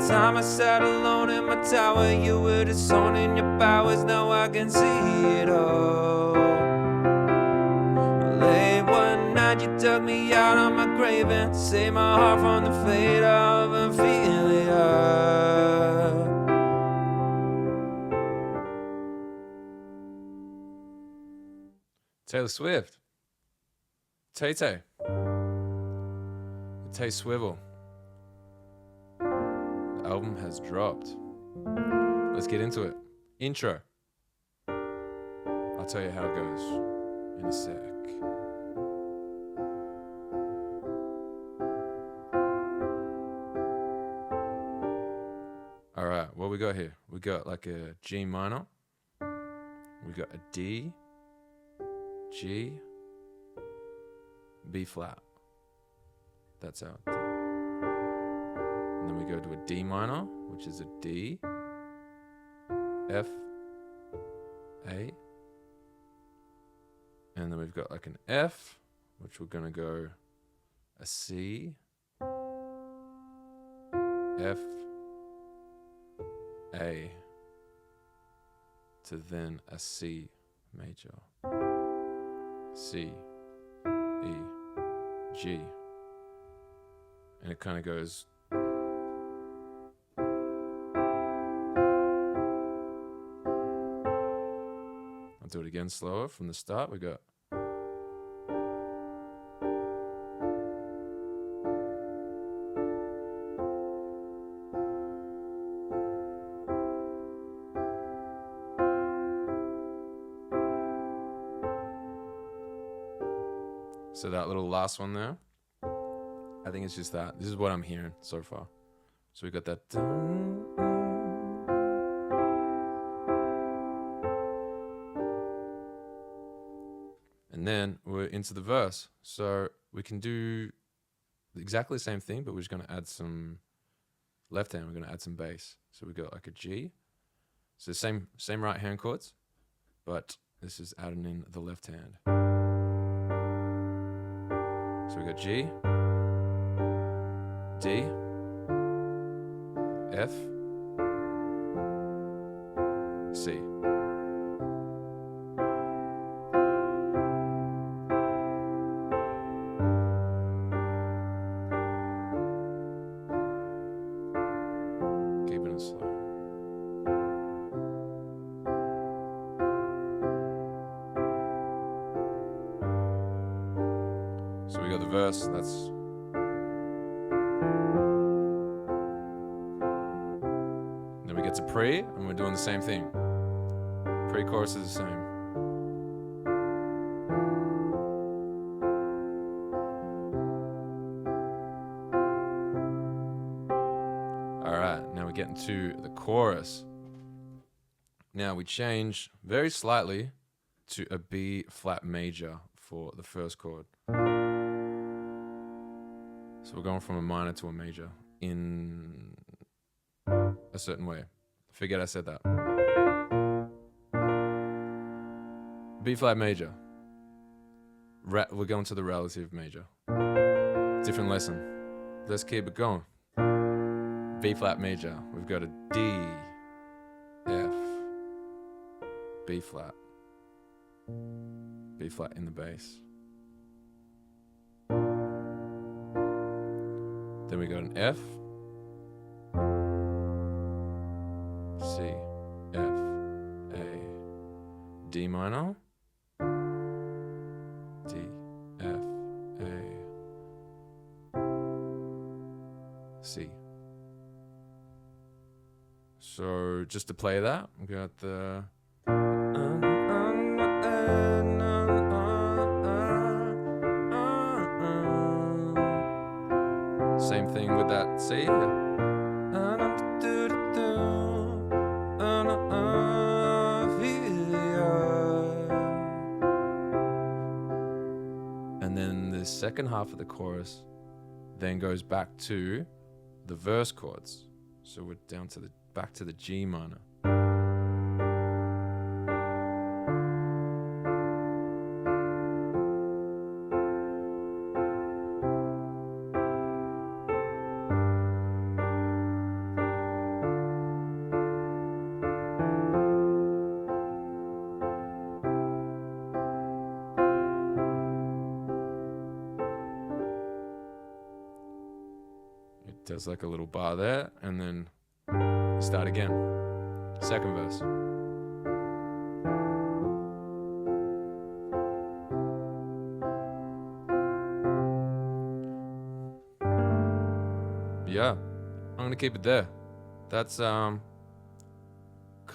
time I sat alone in my tower, you were disowning your powers. Now I can see it all. Late one night you dug me out of my grave and saved my heart from the fate of Ophelia. Taylor Swift. Tay-Tay. The Tay Swivel. The album has dropped. Let's get into it. Intro. I'll tell you how it goes in a sec. Alright, what we got here? We got like a G minor. We got a D, G, B flat. That's how. And then we go to a D minor, which is a D, F, A. And then we've got like an F, which we're going to go a C, F, A, to then a C major. C, E, G. And it kind of goes. I'll do it again slower from the start. We got. So that little last one there, I think it's just that. This is what I'm hearing so far. So we got that. And then we're into the verse. So we can do exactly the same thing, but we're just going to add some left hand. We're going to add some bass. So we got like a G. So same right hand chords, but this is adding in the left hand. So we got G, D, F, C. Keeping it slow. So we got the verse, that's. Then we get to pre, and we're doing the same thing. Pre-chorus is the same. Alright, now we get into the chorus. Now we change very slightly to a B flat major for the first chord. So we're going from a minor to a major in a certain way. Forget I said that. B flat major. We're going to the relative major. Different lesson. Let's keep it going. B flat major. We've got a D, F, B flat. B flat in the bass. Then we got an F, C, F, A, D minor, D, F, A, C. So just to play that, we got the. Same thing with that C. And then the second half of the chorus then goes back to the verse chords. So we're down to back to the G minor. Does like a little bar there, and then start again. Second verse. Yeah, I'm gonna keep it there. That's kind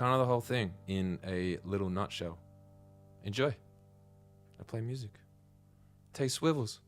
of the whole thing in a little nutshell. Enjoy. I play music. Tay swivels.